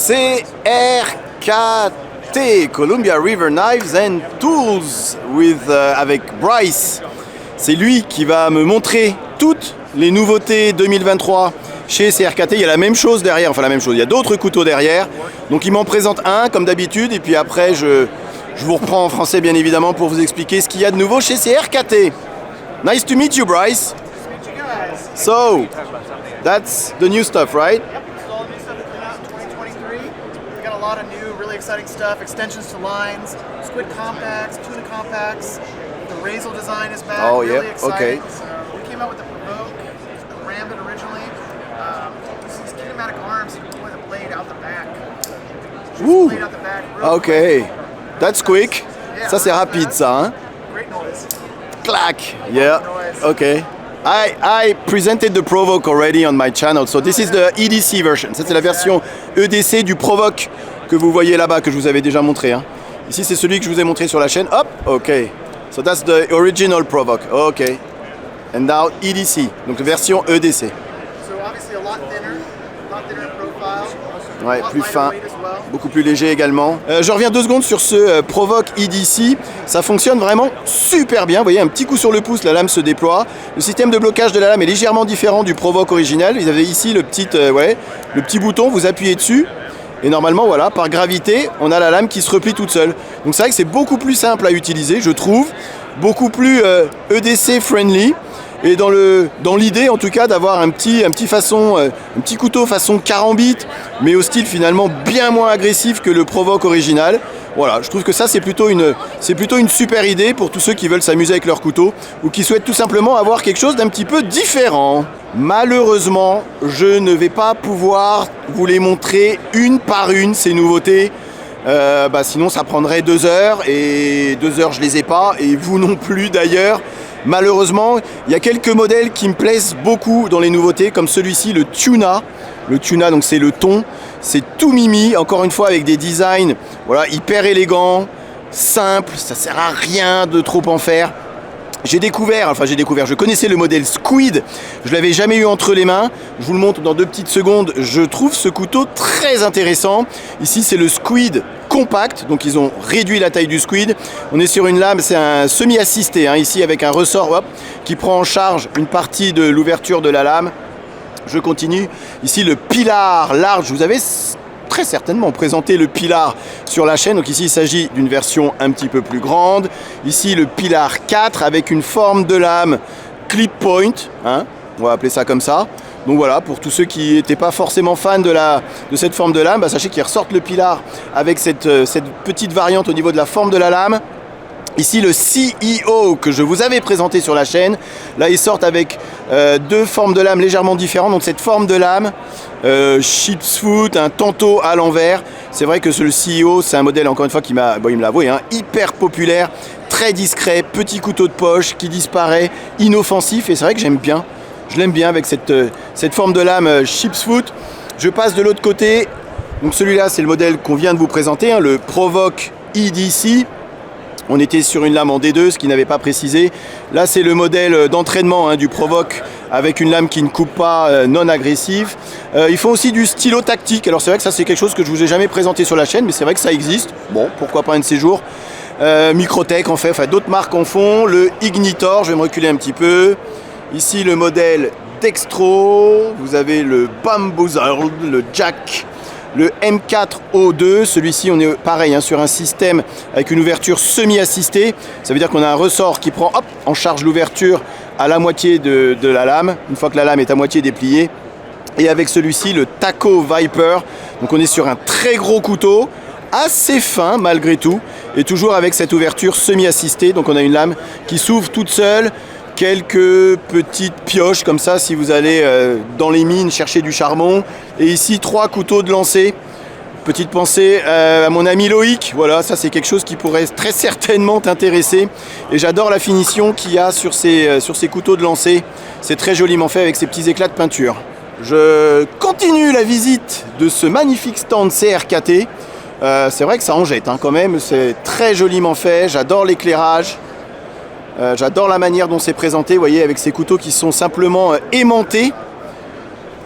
CRKT, Columbia River Knives and Tools, avec Bryce. C'est lui qui va me montrer toutes les nouveautés 2023 chez CRKT. Il y a la même chose derrière, enfin la même chose, il y a d'autres couteaux derrière. Donc il m'en présente un comme d'habitude et puis après je vous reprends en français bien évidemment pour vous expliquer ce qu'il y a de nouveau chez CRKT. Nice to meet you, Bryce. So, that's the new stuff, right? Yep, so all the new stuff that came out in 2023. We got a lot of new, really exciting stuff, extensions to lines, squid compacts, tuna compacts. The Razel design is back, Oh, really yeah, exciting. okay. So we came out with the Provoke, Karambit originally. These kinematic arms, you can pull the blade out the back. Woo. Blade out the back real Okay, quick. that's quick. Ça c'est rapide ça, hein? Great noise. Clack. Yeah. Okay. I presented the Provoke already on my channel, so this is the EDC version. Ça c'est la version EDC du Provoke que vous voyez là-bas, que je vous avais déjà montré. Hein. Ici c'est celui que je vous ai montré sur la chaîne. Hop, ok. So that's the original Provoke. Ok. And now EDC, donc version EDC. So obviously a lot thinner in profile. Ouais, A lot plus lighter fin, weight as well. beaucoup plus léger également. Je reviens 2 secondes sur ce Provoke EDC. Ça fonctionne vraiment super bien. Vous voyez, un petit coup sur le pouce, la lame se déploie. Le système de blocage de la lame est légèrement différent du Provoke original. Vous avez ici le petit bouton, vous appuyez dessus. Et normalement, voilà, par gravité, on a la lame qui se replie toute seule. Donc c'est vrai que c'est beaucoup plus simple à utiliser, je trouve. Beaucoup plus EDC friendly. Et dans l'idée en tout cas d'avoir un petit couteau façon carambit, mais au style finalement bien moins agressif que le Provoke original. Voilà, je trouve que ça c'est plutôt une super idée pour tous ceux qui veulent s'amuser avec leur couteau ou qui souhaitent tout simplement avoir quelque chose d'un petit peu différent. Malheureusement, je ne vais pas pouvoir vous les montrer une par une ces nouveautés. Sinon ça prendrait 2 heures et 2 heures je les ai pas et vous non plus d'ailleurs. Malheureusement, il y a quelques modèles qui me plaisent beaucoup dans les nouveautés, comme celui-ci, le Tuna. Le Tuna, donc c'est le thon, c'est tout mimi, encore une fois avec des designs hyper élégants, simples, ça sert à rien de trop en faire. Je connaissais le modèle Squid, je l'avais jamais eu entre les mains, je vous le montre dans 2 petites secondes, je trouve ce couteau très intéressant. Ici c'est le Squid compact, donc ils ont réduit la taille du Squid. On est sur une lame, c'est un semi-assisté, ici avec un ressort qui prend en charge une partie de l'ouverture de la lame. Je continue, ici le Pilar large, vous avez très certainement présenté le Pilar sur la chaîne. Donc ici il s'agit d'une version un petit peu plus grande. Ici le Pilar 4 avec une forme de lame clip point, on va appeler ça comme ça. Donc voilà, pour tous ceux qui n'étaient pas forcément fans de cette forme de lame, sachez qu'ils ressortent le Pilar avec cette petite variante au niveau de la forme de la lame. Ici le CEO que je vous avais présenté sur la chaîne, là ils sortent avec 2 formes de lame légèrement différentes. Donc cette forme de lame, sheep's foot, un tantôt à l'envers. C'est vrai que le CEO c'est un modèle encore une fois il me l'a avoué, hyper populaire, très discret, petit couteau de poche qui disparaît, inoffensif et c'est vrai que j'aime bien. Je l'aime bien avec cette forme de lame sheep's foot. Je passe de l'autre côté, donc celui-là c'est le modèle qu'on vient de vous présenter, le Provoke EDC. On était sur une lame en D2, ce qui n'avait pas précisé. Là, c'est le modèle d'entraînement du Provoke avec une lame qui ne coupe pas, non agressive. Ils font aussi du stylo tactique. Alors c'est vrai que ça, c'est quelque chose que je ne vous ai jamais présenté sur la chaîne, mais c'est vrai que ça existe. Bon, pourquoi pas un de ces jours. Microtech en fait, d'autres marques en font. Le Ignitor, je vais me reculer un petit peu. Ici, le modèle Dextro. Vous avez le Bamboozled, le Jack. Le M4O2, celui-ci on est pareil sur un système avec une ouverture semi-assistée. Ça veut dire qu'on a un ressort qui prend en charge l'ouverture à la moitié de la lame, une fois que la lame est à moitié dépliée. Et avec celui-ci, le Taco Viper, donc on est sur un très gros couteau, assez fin malgré tout, et toujours avec cette ouverture semi-assistée. Donc on a une lame qui s'ouvre toute seule. Quelques petites pioches comme ça si vous allez dans les mines chercher du charbon. Et ici 3 couteaux de lancer. Petite pensée à mon ami Loïc. Voilà, ça c'est quelque chose qui pourrait très certainement t'intéresser. Et j'adore la finition qu'il y a sur ces couteaux de lancer. C'est très joliment fait avec ces petits éclats de peinture. Je continue la visite de ce magnifique stand CRKT. C'est vrai que ça en jette quand même. C'est très joliment fait. J'adore l'éclairage. J'adore la manière dont c'est présenté, vous voyez, avec ces couteaux qui sont simplement aimantés.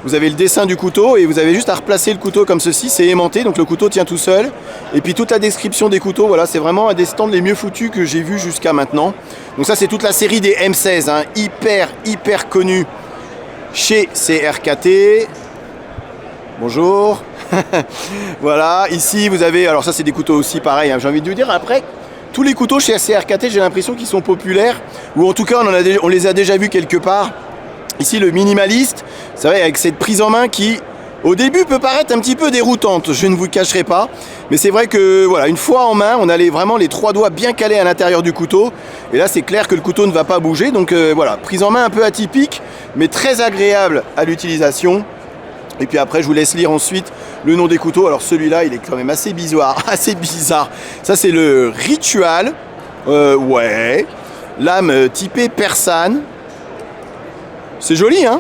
Vous avez le dessin du couteau et vous avez juste à replacer le couteau comme ceci, c'est aimanté, donc le couteau tient tout seul. Et puis toute la description des couteaux, voilà, c'est vraiment un des stands les mieux foutus que j'ai vu jusqu'à maintenant. Donc ça c'est toute la série des M16, hein, hyper connue chez CRKT. Bonjour. Voilà, ici vous avez, alors ça c'est des couteaux aussi pareil, hein, j'ai envie de vous dire, après, tous les couteaux chez CRKT, j'ai l'impression qu'ils sont populaires, ou en tout cas on les a déjà vus quelque part. Ici le minimaliste, c'est vrai, avec cette prise en main qui, au début, peut paraître un petit peu déroutante, je ne vous le cacherai pas. Mais c'est vrai que, voilà, une fois en main, on a vraiment les 3 doigts bien calés à l'intérieur du couteau. Et là, c'est clair que le couteau ne va pas bouger. Donc voilà, prise en main un peu atypique, mais très agréable à l'utilisation. Et puis après, je vous laisse lire ensuite le nom des couteaux. Alors celui-là, il est quand même assez bizarre. Ça, c'est le Ritual. Ouais. Lame typée persane. C'est joli, hein?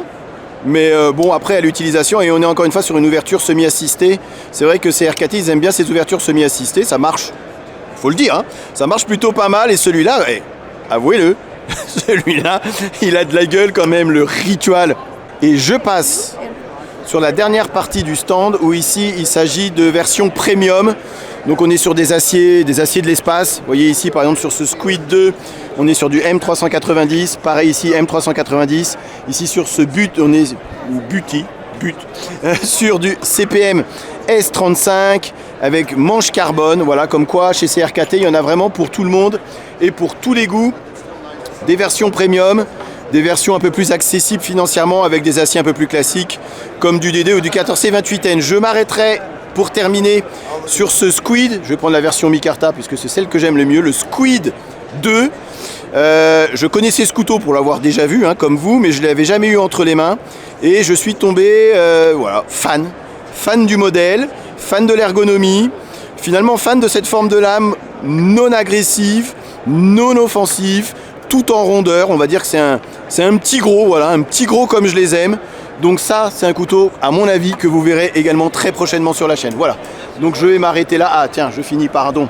Mais bon, après à l'utilisation, et on est encore une fois sur une ouverture semi-assistée. C'est vrai que CRKT, ils aiment bien ces ouvertures semi-assistées, ça marche, faut le dire, hein, ça marche plutôt pas mal. Et celui-là, avouez-le, celui-là, il a de la gueule quand même, le Ritual. Et je passe sur la dernière partie du stand, où ici, il s'agit de version premium. Donc on est sur des aciers de l'espace. Vous voyez ici, par exemple, sur ce Squid 2, on est sur du M390. Pareil ici, M390. Ici, sur ce But, on est sur du CPM S35 avec manche carbone. Voilà, comme quoi, chez CRKT, il y en a vraiment pour tout le monde et pour tous les goûts. Des versions premium, des versions un peu plus accessibles financièrement avec des aciers un peu plus classiques, comme du DD ou du 14C28N. Je m'arrêterai pour terminer sur ce Squid, je vais prendre la version Micarta puisque c'est celle que j'aime le mieux, le Squid 2. Je connaissais ce couteau pour l'avoir déjà vu, hein, comme vous, mais je ne l'avais jamais eu entre les mains. Et je suis tombé, voilà, fan du modèle, fan de l'ergonomie, finalement fan de cette forme de lame non agressive, non offensive, tout en rondeur. On va dire que c'est un petit gros, voilà, un petit gros comme je les aime. Donc ça, c'est un couteau, à mon avis, que vous verrez également très prochainement sur la chaîne. Voilà, donc je vais m'arrêter là. Ah tiens, je finis, pardon.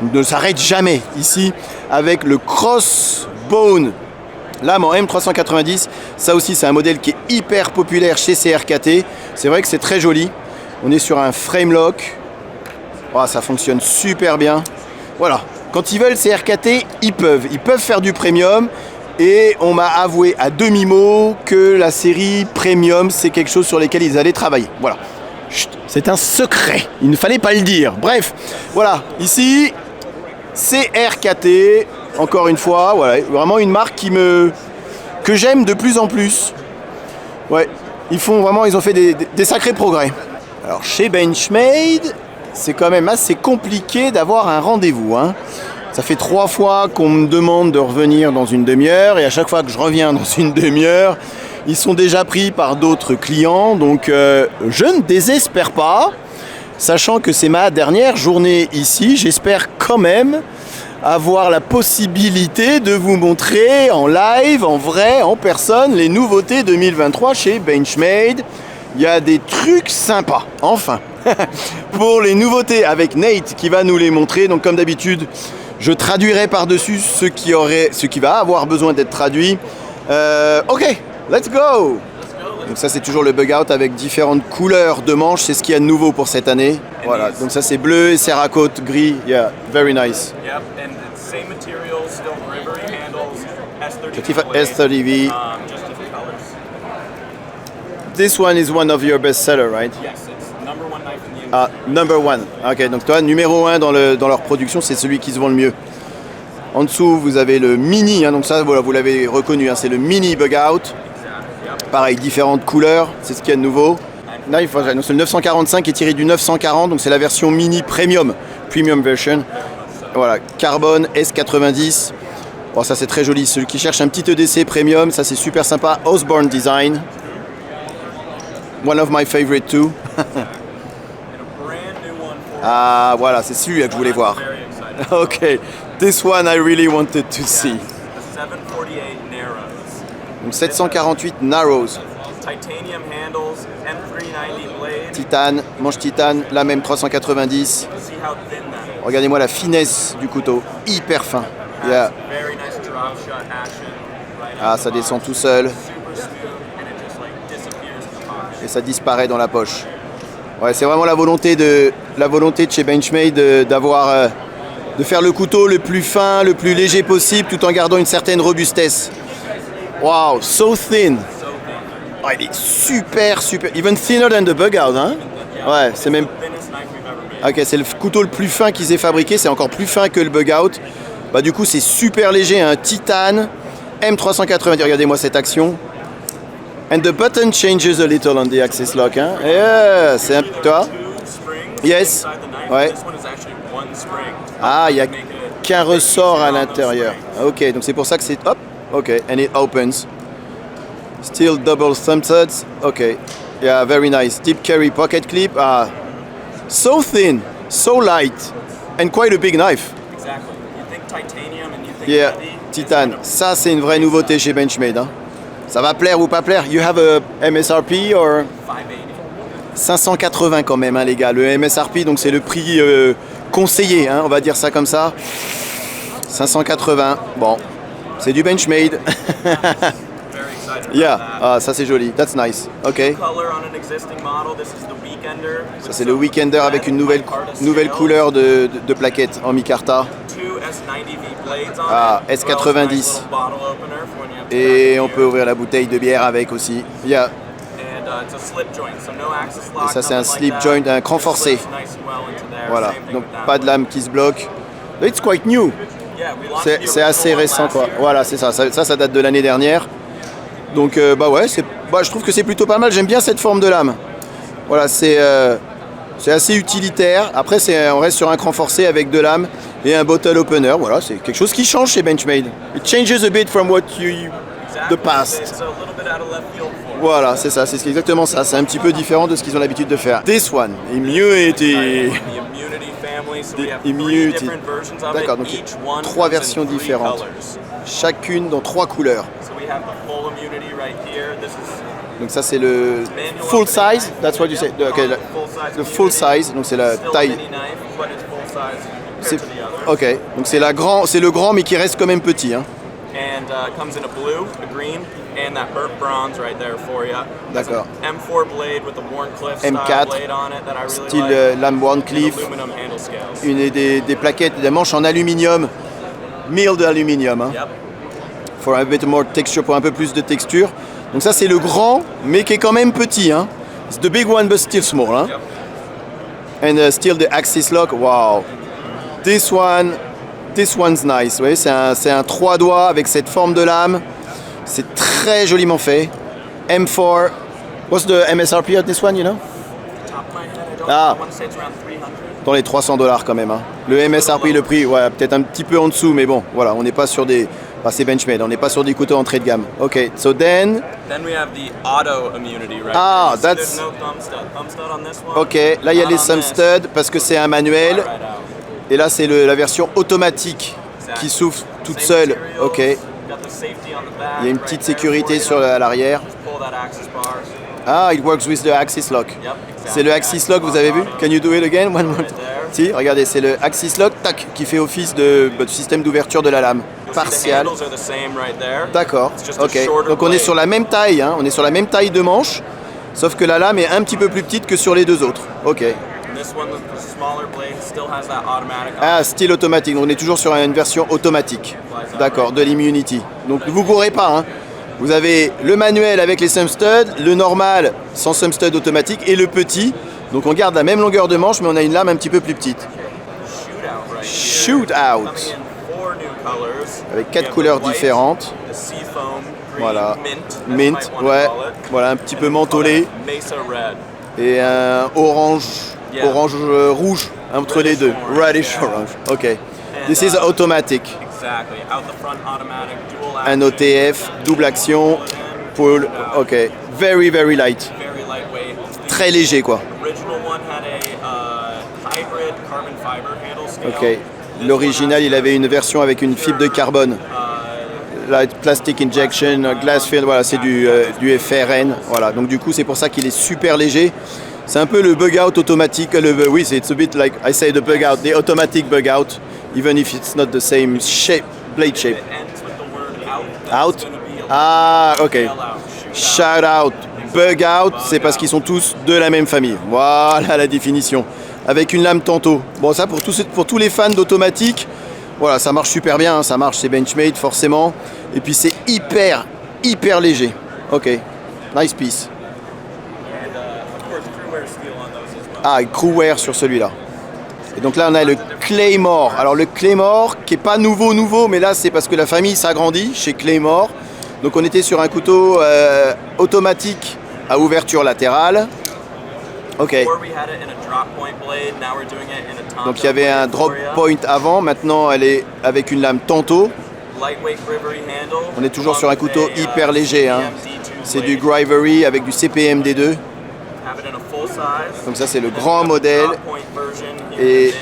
On ne s'arrête jamais ici avec le Crossbone lame en M390. Ça aussi, c'est un modèle qui est hyper populaire chez CRKT. C'est vrai que c'est très joli. On est sur un frame lock. Oh, ça fonctionne super bien. Voilà, quand ils veulent CRKT, ils peuvent faire du premium. Et on m'a avoué à demi-mot que la série Premium, c'est quelque chose sur lequel ils allaient travailler. Voilà. Chut, c'est un secret. Il ne fallait pas le dire. Bref, voilà. Ici, CRKT. Encore une fois, voilà. Vraiment une marque que j'aime de plus en plus. Ouais. Ils ont fait des sacrés progrès. Alors, chez Benchmade, c'est quand même assez compliqué d'avoir un rendez-vous, hein. Ça fait 3 fois qu'on me demande de revenir dans une demi-heure et à chaque fois que je reviens dans une demi-heure, ils sont déjà pris par d'autres clients. Donc je ne désespère pas, sachant que c'est ma dernière journée ici. J'espère quand même avoir la possibilité de vous montrer en live, en vrai, en personne, les nouveautés 2023 chez Benchmade. Il y a des trucs sympas, enfin. Pour les nouveautés avec Nate qui va nous les montrer. Donc comme d'habitude, je traduirai par-dessus ce qui va avoir besoin d'être traduit. Ok, let's go! Donc ça c'est toujours le bug out avec différentes couleurs de manches, c'est ce qu'il y a de nouveau pour cette année. Voilà, donc ça c'est bleu, Cerakote, gris, yeah, very nice. Yep, and the same material, still Rivery handles, S30V, S30V. just different colors. This one is one of your best sellers, right? Yes, it's number one knife in the industry. Ah, number one. Ok, donc toi, numéro 1 dans leur production, c'est celui qui se vend le mieux. En dessous, vous avez le mini, hein, donc ça, voilà, vous l'avez reconnu, hein, c'est le mini bug out. Pareil, différentes couleurs, c'est ce qu'il y a de nouveau. Là, c'est le 945 qui est tiré du 940, donc c'est la version mini premium version. Voilà, carbone S90. Bon, ça c'est très joli. Ceux qui cherchent un petit EDC premium, ça c'est super sympa. Osborne Design. One of my favorite too. Ah, voilà, c'est celui-là que je voulais voir. Ok, this one I really wanted to see. The 748 narrows. Donc 748 Narrows. Titanium handles, M390 blade. Titane, manche titane, la même 390. See how thin that is. Regardez-moi la finesse du couteau, hyper fin. Yeah. Very nice drop shot action. Right Ah, out ça the descend box. tout seul. Super smooth, and it just like disappears in the pocket. ça disparaît dans la poche. Ouais, c'est vraiment la volonté de chez Benchmade de faire le couteau le plus fin, le plus léger possible, tout en gardant une certaine robustesse. Wow, so thin. Oh, il est super. Even thinner than the bug out, hein? Ouais, c'est même. Ok, c'est le couteau le plus fin qu'ils aient fabriqué, c'est encore plus fin que le bug out. Bah du coup c'est super léger, un titane M390. Regardez-moi cette action. And the button changes a little on the axis lock, hein? Yeah, c'est un toi. Yes. Ouais. Ah, il y a qu'un ressort à l'intérieur. Ok, donc c'est pour ça que c'est hop. Ok, and it opens. Still double thumb studs. Ok. Yeah, very nice. Deep carry pocket clip. Ah, so thin, so light, and quite a big knife. Exactly. You think titanium and you think Yeah, heavy. titane. Ça, c'est une vraie nouveauté chez Benchmade, hein. Ça va plaire ou pas plaire? You have a MSRP or 580. 580 quand même, hein, les gars. Le MSRP, donc c'est le prix conseillé, hein, on va dire ça comme ça. 580. Bon, c'est du Benchmade. Very excited Yeah, about that. ah, ça c'est joli. That's nice. Ok. Color on an existing model. This is the Weekender. Ça c'est le Weekender avec une nouvelle couleur de plaquette en micarta. Two S90V blades on Ah, it, as well as a nice S90. little bottle opener for when you have to Et grab on beer. peut ouvrir la bouteille de bière avec aussi. Yeah. And it's a slip joint, so no axis lock. Et ça c'est un nothing slip like joint, that. un cran Just forcé. slips nice and well into there. Voilà. Same thing Donc with that pas de one. lame qui se bloque. It's quite new. Yeah, we launched the C'est assez original one récent last quoi. year. Voilà, c'est ça. Ça date de l'année dernière. Donc bah ouais, je trouve que c'est plutôt pas mal. J'aime bien cette forme de lame. Voilà, c'est assez utilitaire. Après, on reste sur un cran forcé avec deux lames et un bottle opener. Voilà, c'est quelque chose qui change chez Benchmade. It changes a bit from what the past. It's a little bit out of left field for us. Voilà, c'est ça, c'est exactement ça. C'est un petit peu différent de ce qu'ils ont l'habitude de faire. This one, Immunity. The Immunity family, so we have Immunity. 3 different versions of D'accord, it. donc Each one trois comes in versions 3 différentes. colors. Chacune dans 3 couleurs. So we have the full Immunity right here. This is Donc ça c'est le manual full opening size. knife. That's what you say. Yep, Okay, le full size. Donc c'est la Still a taille. mini knife, but it's full size C'est compared to the others. ok. Donc c'est le grand mais qui reste quand même petit. Hein. And it comes in a blue, a green, and that burnt bronze right there for you. D'accord. M4 blade with the Warncliffe style M4, blade on it that I really Style like. lame Warncliffe. And aluminum handle scales. Une des plaquettes, des manches en aluminium, milled aluminium. Hein. Yep. For a bit more texture, pour un peu plus de texture. Donc ça c'est le grand, mais qui est quand même petit. Hein. It's the big one, but still small. Hein. Yep. And still the axis lock. Wow. This one's nice. Vous voyez, c'est un 3 doigts avec cette forme de lame. C'est très joliment fait. M4. What's the MSRP of this one, you know? Top of my head, I don't Ah. know. I want to say it's around 300. Dans les $300 quand même. Hein. Le MSRP, le prix, ouais, peut-être un petit peu en dessous, mais bon, voilà, on n'est pas sur des. Enfin, c'est Benchmade, on n'est pas sur des couteaux entrée de gamme. Ok, so then. Then we have the auto immunity right Ah, here. You see that's- there's no thumb stud. Thumb stud on this one. Ok, là il y a Not les on thumb this. studs parce que c'est un manuel. Right out. Et là c'est la version automatique qui s'ouvre toute Same seule. materials, Ok. got the safety on the back Il y a une right petite there sécurité for you. à l'arrière. Just pull that axis bars. Ah, it works with the axis lock. Yep, exactly. C'est le axis lock, vous avez vu? Can you do it again? One more Right time. there. Si, regardez, c'est le axis lock, tac, qui fait office de système d'ouverture de la lame. You'll see the Partial. handles are the same right there. D'accord, It's just a ok. shorter Donc on est blade. sur la même taille, hein. On est sur la même taille de manche, sauf que la lame est un petit peu plus petite que sur les deux autres. Ok. And this one, the smaller blade, still has that automatic. Ah, style automatique, donc on est toujours sur une version automatique. D'accord, de l'Immunity. Donc vous ne courez pas, hein. Vous avez le manuel avec les thumb studs, le normal sans thumb stud automatique et le petit. Donc on garde la même longueur de manche, mais on a une lame un petit peu plus petite. Shootout right here. Shootout. Coming in 4 new colors. Avec We 4 have couleurs the white, différentes. The seafoam green, Voilà. mint, as you Mint, might wanna ouais. call it. Voilà, un petit And peu we call mentholé. that Mesa red. Et un orange, Yeah. rouge, entre les deux. Reddish Reddish orange, orange. Ok. This is automatic. Exactly. Out the front, automatic, dual Un action. OTF, double action, pull. Ok. Very, very light. Very lightweight. Très léger, quoi. Original one had a hybrid carbon fiber handle scale. Ok. This L'original, one has il avait une version avec une fibre de carbone. Light plastic injection, glass field, voilà, c'est du FRN. Voilà. Donc du coup, c'est pour ça qu'il est super léger. C'est un peu le bug out automatique. Oui, c'est it's a bit like I say the bug out, the automatic bug out, even if it's not the same shape, blade shape. It ends with the word out. Out. That's gonna be a Ah, ok. yell out, shoot out. Shout out, bug out, c'est parce qu'ils sont tous de la même famille. Voilà la définition. Avec une lame Tanto. Bon, ça pour tous les fans d'automatique, voilà, ça marche super bien, hein, ça marche, c'est Benchmade forcément. Et puis c'est hyper léger. Ok, nice piece. Ah, Crewwear sur celui-là. Et donc là, on a le Claymore. Alors le Claymore, qui est pas nouveau, mais là, c'est parce que la famille s'agrandit chez Claymore. Donc on était sur un couteau automatique à ouverture latérale. Ok. Donc il y avait un drop point avant, maintenant elle est avec une lame Tanto. On est toujours sur un couteau hyper léger, hein. C'est du Grivery avec du CPM D2. Donc ça c'est le grand modèle. Et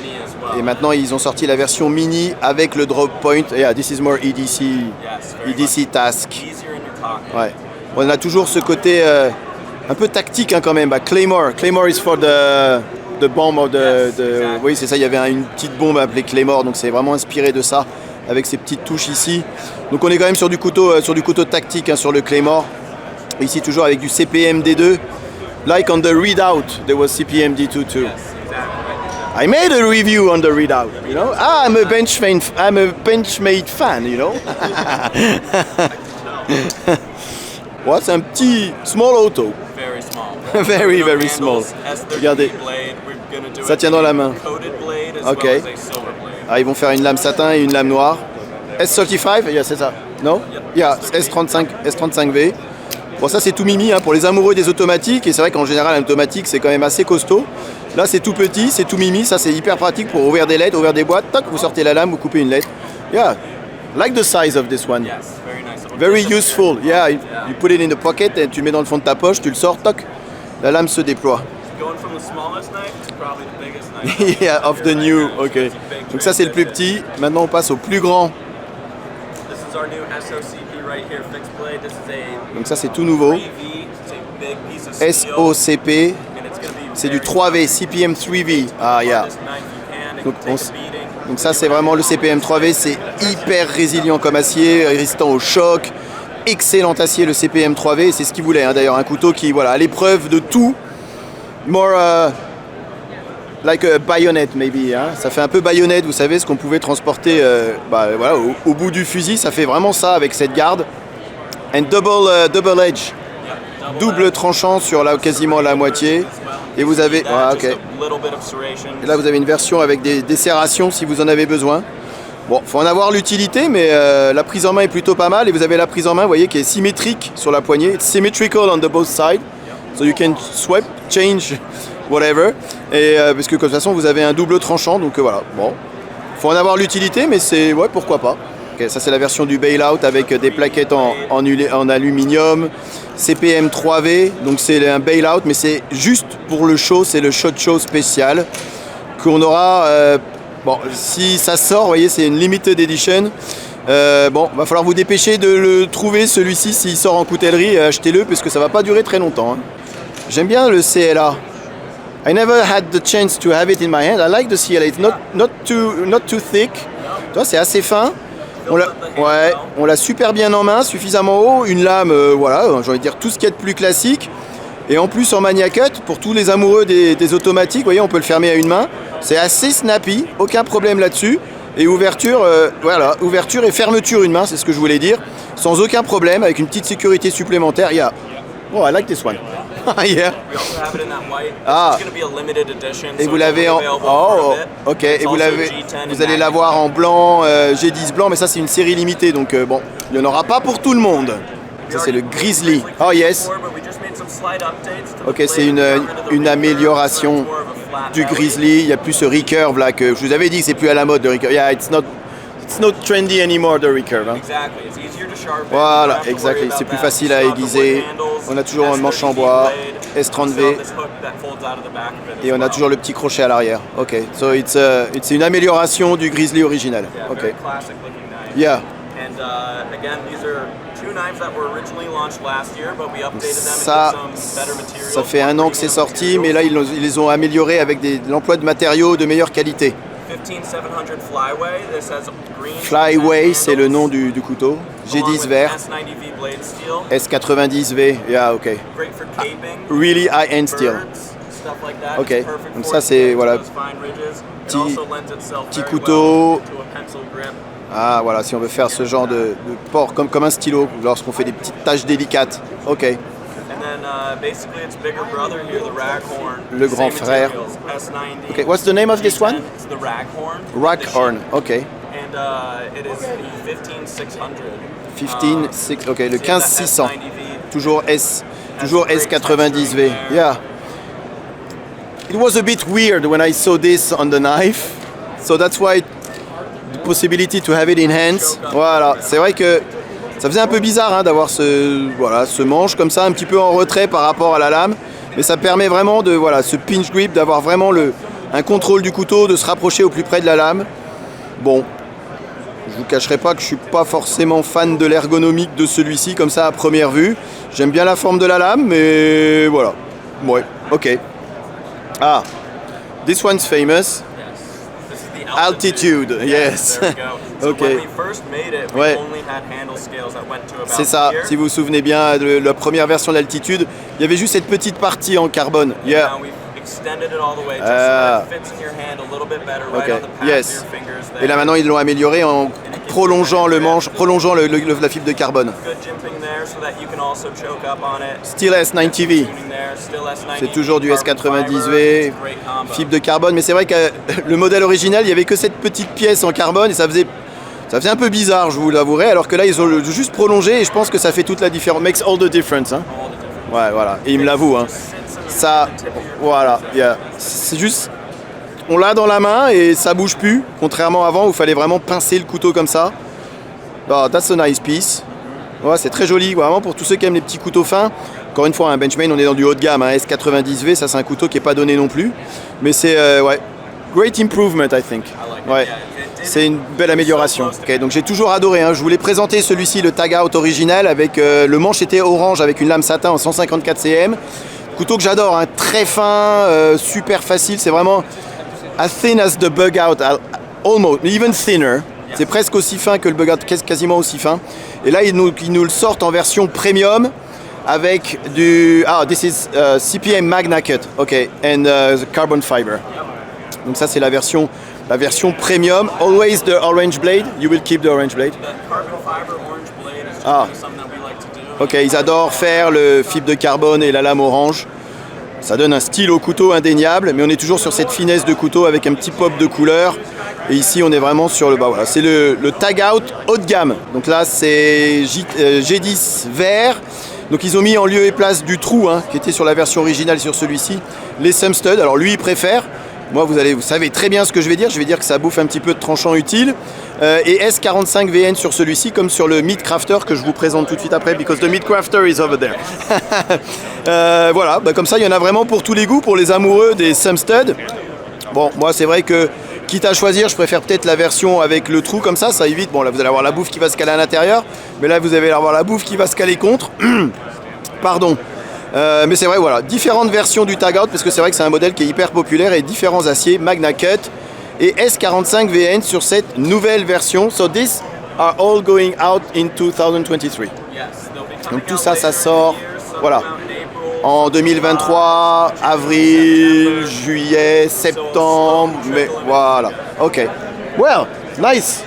maintenant ils ont sorti la version mini avec le drop point. Yeah, this is more EDC task. Ouais. On a toujours ce côté un peu tactique, hein, quand même. Bah, Claymore is for the bomb of Oui, c'est ça, il y avait une petite bombe appelée Claymore, donc c'est vraiment inspiré de ça, avec ces petites touches ici. Donc on est quand même sur du couteau tactique, hein, sur le Claymore. Ici toujours avec du CPM D2. Like on the Readout, there was CPM D2 too. I made a review on the Readout, you know. I'm a Benchmade fan, you know. Ouais, c'est un petit small auto. Very small. very small. Regardez, ça tient dans la main. Ok. Ah, ils vont faire une lame satin et une lame noire. S35, yeah, c'est ça. Non? Yeah, S35V. Bon, ça c'est tout mimi, hein, pour les amoureux des automatiques. Et c'est vrai qu'en général, un automatique c'est quand même assez costaud. Là c'est tout petit, c'est tout mimi. Ça c'est hyper pratique pour ouvrir des lettres, ouvrir des boîtes. Toc, vous sortez la lame, vous coupez une lettre. Yeah, like the size of this one. Very useful. Yeah, you put it in the pocket et tu le mets dans le fond de ta poche, tu le sors, toc, la lame se déploie. Yeah, of the new. Ok. Donc ça c'est le plus petit. Maintenant on passe au plus grand. Donc ça c'est tout nouveau. SOCP. C'est du 3V, CPM 3V. Ah yeah. Donc ça c'est vraiment le CPM 3V, c'est hyper résilient comme acier, résistant au choc. Excellent acier le CPM 3V, c'est ce qu'il voulait, hein, d'ailleurs, un couteau qui, voilà, à l'épreuve de tout. More like a bayonet maybe, hein. Ça fait un peu baïonnette, vous savez, ce qu'on pouvait transporter voilà, au bout du fusil, ça fait vraiment ça avec cette garde. And double edge, double tranchant sur quasiment la moitié. Et vous avez, ok. Et là vous avez une version avec des serrations si vous en avez besoin. Bon, faut en avoir l'utilité, mais la prise en main est plutôt pas mal. Et vous avez la prise en main, vous voyez, qui est symétrique sur la poignée. It's symmetrical on the both sides, so you can swipe, change, whatever. Et parce que de toute façon vous avez un double tranchant, donc voilà. Bon, faut en avoir l'utilité, mais c'est, ouais, pourquoi pas. Okay, ça c'est la version du bailout avec des plaquettes en aluminium, CPM 3V, donc c'est un bailout, mais c'est juste pour le show, c'est le SHOT Show spécial qu'on aura, bon, si ça sort, vous voyez, c'est une limited edition. Bon, va falloir vous dépêcher de le trouver, celui-ci, s'il sort en coutellerie, achetez-le, parce que ça va pas durer très longtemps, hein. J'aime bien le CLA. I never had the chance to have it in my hand. I like the CLA, it's not too thick. Tu vois, c'est assez fin. On l'a super bien en main, suffisamment haut, une lame, voilà, j'ai envie de dire tout ce qu'il y a de plus classique. Et en plus en Mania Cut, pour tous les amoureux des automatiques, vous voyez, on peut le fermer à une main. C'est assez snappy, aucun problème là-dessus. Et ouverture, voilà, ouverture et fermeture une main, c'est ce que je voulais dire, sans aucun problème, avec une petite sécurité supplémentaire. Yeah. Oh, I like this one. Yeah. Ah. Et vous l'avez en... Oh, ok. Et vous allez l'avoir en blanc, G10 blanc, mais ça c'est une série limitée, donc bon, il n'y en aura pas pour tout le monde. Ça c'est le Grizzly. Oh yes. Ok, c'est une amélioration du Grizzly. Il n'y a plus ce recurve là que je vous avais dit que c'est plus à la mode de recurve. Yeah, it's not trendy anymore the recurve. Hein. Voilà, exactement. C'est plus facile à aiguiser. On a toujours un manche en bois, S30V, et on a toujours le petit crochet à l'arrière. Ok, so it's une amélioration du Grizzly original. Ok. Yeah. Ça fait 1 an que c'est sorti, mais là ils les ont améliorés avec l'emploi de matériaux de meilleure qualité. 15700 Flyway. This has green. Flyway, c'est le nom du couteau. G10 vert. S90V blade steel. S90V, yeah, ok. Great for caping. Really high-end steel. birds, stuff like that. Ok, It's perfect donc for ça c'est, voilà, those fine ridges. It petit- also lends itself petit very couteau. well to a pencil grip. Ah voilà, si on veut faire ce genre de port comme un stylo, lorsqu'on fait des petites tâches délicates. Ok, And then basically its bigger brother here, the Raghorn. Le grand Same frère. materials, S90. ok. What's the name of this one? It's the Raghorn. Rackhorn, ok. And it is the 15600. 15, ok, le So yeah, that 15600. S90V. Toujours Has great S90V. texturing there. Yeah. It was a bit weird when I saw this on the knife. So that's why the possibility to have it in hands. Voilà, c'est vrai que ça faisait un peu bizarre hein, d'avoir ce manche comme ça, un petit peu en retrait par rapport à la lame. Mais ça permet vraiment de, voilà, ce pinch grip, d'avoir vraiment un contrôle du couteau, de se rapprocher au plus près de la lame. Bon, je vous cacherai pas que je suis pas forcément fan de l'ergonomique de celui-ci comme ça à première vue. J'aime bien la forme de la lame, mais voilà. Ouais, ok. Ah, this one's famous. This is the Altitude, yes. There we go. So Okay. when we first made it, we Ouais. only had handle scales that went to about C'est ça, here. si vous vous souvenez bien, de la première version de l'altitude, il y avait juste cette petite partie en carbone. Yeah. Now we've extended it all the way just Ah. so that it fits in your hand a little bit better right Ok, on the pads yes. of your fingers there. Et là maintenant ils l'ont amélioré en prolongeant le manche, prolongeant la fibre de carbone. Good jimping there so that you can also choke up on it. Still S90V, Tuning there, still S90, c'est toujours du carbon S90V, fiber, it's a great combo. fibre de carbone, mais c'est vrai que le modèle original, il n'y avait que cette petite pièce en carbone et ça faisait un peu bizarre, je vous l'avouerai, alors que là ils ont juste prolongé et je pense que ça fait toute la différence, makes all the difference. Hein. All the different- Ouais, voilà, et il me l'avoue. Hein. Ça, voilà, yeah. C'est juste, on l'a dans la main et ça bouge plus, contrairement à avant où il fallait vraiment pincer le couteau comme ça. Oh, that's a nice piece. Ouais, c'est très joli, vraiment pour tous ceux qui aiment les petits couteaux fins. Encore une fois, un Benchmade, on est dans du haut de gamme, hein, S90V, ça c'est un couteau qui n'est pas donné non plus. Mais c'est, ouais, great improvement, I think. Ouais, c'est une belle amélioration. Ok, donc j'ai toujours adoré, hein. Je voulais présenter celui-ci, le Tag Out original, avec le manche était orange avec une lame satin en 154 cm. Couteau que j'adore, hein, très fin, super facile, c'est vraiment as thin as the Bug Out, almost, even thinner. C'est presque aussi fin que le Bug Out, quasiment aussi fin. Et là, ils nous le sortent en version premium avec du... Ah, this is CPM Magna Cut, ok, and the carbon fiber. Donc ça, c'est la version premium. Always the orange blade, you will keep the orange blade. The carbon fiber orange blade is Ah. definitely something that we like to do. Ok, ils adorent faire le fibre de carbone et la lame orange. Ça donne un style au couteau indéniable, mais on est toujours sur cette finesse de couteau avec un petit pop de couleur. Et ici, on est vraiment sur le bas. Voilà, c'est le Tag Out haut de gamme. Donc là, c'est G10 vert. Donc ils ont mis en lieu et place du trou, hein, qui était sur la version originale sur celui-ci, les Sumstud. Alors lui, il préfère. Moi, vous savez très bien ce que je vais dire. Je vais dire que ça bouffe un petit peu de tranchant utile. Et S45 VN sur celui-ci, comme sur le Meat Crafter que je vous présente tout de suite après, because the Meat Crafter is over there. Voilà, bah, comme ça, il y en a vraiment pour tous les goûts, pour les amoureux des Sumstud. Bon, moi, c'est vrai que, quitte à choisir, je préfère peut-être la version avec le trou comme ça évite. Bon, là, vous allez avoir la bouffe qui va se caler à l'intérieur, mais là, vous allez avoir la bouffe qui va se caler contre. Pardon. Mais c'est vrai, voilà, différentes versions du Tag Out, parce que c'est vrai que c'est un modèle qui est hyper populaire et différents aciers, Magna Cut et S45 VN sur cette nouvelle version. So these are all going out in 2023. Yes, they'll be coming Donc tout out ça, later ça this sort, year, some voilà. come out in April, En 2023, avril, juillet, septembre, mais voilà. Ok. Well, nice.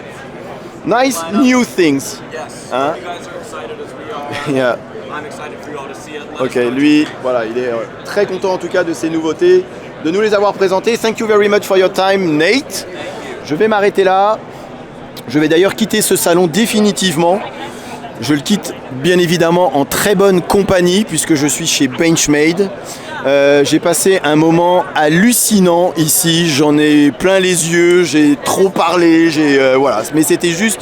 Nice new things. Yes, Hein? you guys are excited as we are. Yeah. I'm excited for you all to see it. Let Ok, us know. lui, voilà, il est très content en tout cas de ces nouveautés, de nous les avoir présentées. Thank you very much for your time, Nate. Je vais m'arrêter là. Je vais d'ailleurs quitter ce salon définitivement. Je le quitte bien évidemment en très bonne compagnie puisque je suis chez Benchmade. J'ai passé un moment hallucinant ici. J'en ai plein les yeux. J'ai trop parlé. Voilà, mais c'était juste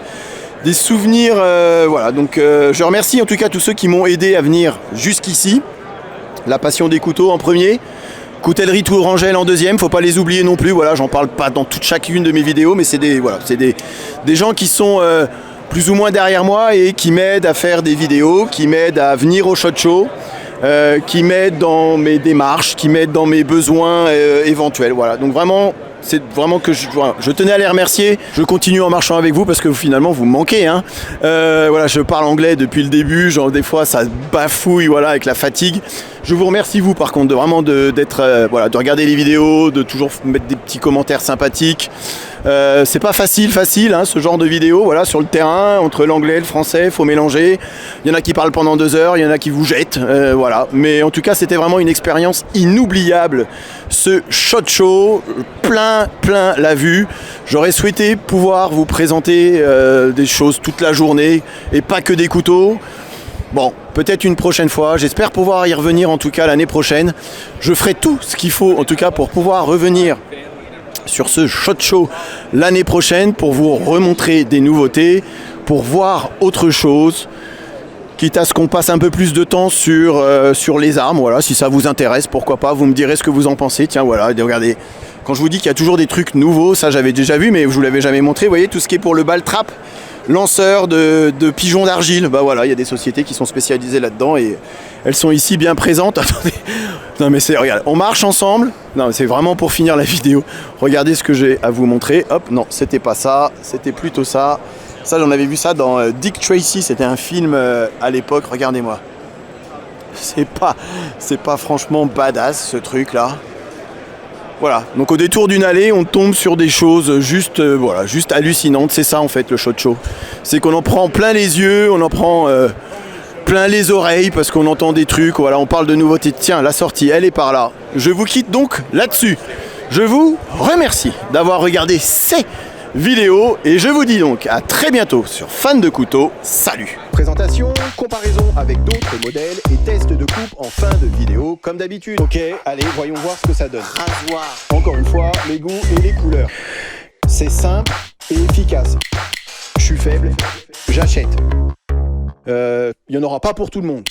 des souvenirs, voilà, donc je remercie en tout cas tous ceux qui m'ont aidé à venir jusqu'ici. La passion des couteaux en premier, Coutellerie Tourangelle en deuxième, faut pas les oublier non plus, voilà, j'en parle pas dans chacune de mes vidéos, mais c'est des gens qui sont plus ou moins derrière moi et qui m'aident à faire des vidéos, qui m'aident à venir au SHOT Show, qui m'aident dans mes démarches, qui m'aident dans mes besoins éventuels, voilà. Donc vraiment, c'est vraiment que je tenais à les remercier. Je continue en marchant avec vous parce que finalement vous me manquez. Hein. Voilà, je parle anglais depuis le début, genre des fois ça bafouille voilà, avec la fatigue. Je vous remercie vous par contre de vraiment d'être voilà, de regarder les vidéos, de toujours mettre des petits commentaires sympathiques. C'est pas facile hein, ce genre de vidéo voilà, sur le terrain, entre l'anglais et le français, faut mélanger. Il y en a qui parlent pendant 2 heures, il y en a qui vous jettent, voilà. Mais en tout cas, c'était vraiment une expérience inoubliable. Ce SHOT Show, plein la vue. J'aurais souhaité pouvoir vous présenter des choses toute la journée et pas que des couteaux. Bon, peut-être une prochaine fois, j'espère pouvoir y revenir en tout cas l'année prochaine. Je ferai tout ce qu'il faut en tout cas pour pouvoir revenir sur ce SHOT Show l'année prochaine pour vous remontrer des nouveautés, pour voir autre chose, quitte à ce qu'on passe un peu plus de temps sur les armes, voilà, si ça vous intéresse, pourquoi pas, vous me direz ce que vous en pensez, tiens voilà, regardez, quand je vous dis qu'il y a toujours des trucs nouveaux, ça j'avais déjà vu mais je vous l'avais jamais montré, vous voyez tout ce qui est pour le ball trap, lanceur de pigeons d'argile, bah voilà, il y a des sociétés qui sont spécialisées là-dedans et elles sont ici bien présentes. Attendez, non mais c'est, regarde, on marche ensemble, non c'est vraiment pour finir la vidéo, regardez ce que j'ai à vous montrer, hop, non c'était pas ça, c'était plutôt ça, j'en avais vu ça dans Dick Tracy, c'était un film à l'époque, regardez-moi, c'est pas franchement badass ce truc là. Voilà, donc au détour d'une allée, on tombe sur des choses juste, voilà, juste hallucinantes. C'est ça en fait le SHOT Show. C'est qu'on en prend plein les yeux, on en prend plein les oreilles parce qu'on entend des trucs. Voilà, on parle de nouveautés. Tiens, la sortie, elle est par là. Je vous quitte donc là-dessus. Je vous remercie d'avoir regardé ces vidéos et je vous dis donc à très bientôt sur Fan de Couteau. Salut! Présentation, comparaison avec d'autres modèles et test de coupe en fin de vidéo comme d'habitude. Ok, allez, voyons voir ce que ça donne. Rasoir. Encore une fois, les goûts et les couleurs. C'est simple et efficace. Je suis faible, j'achète. Il n'y en aura pas pour tout le monde.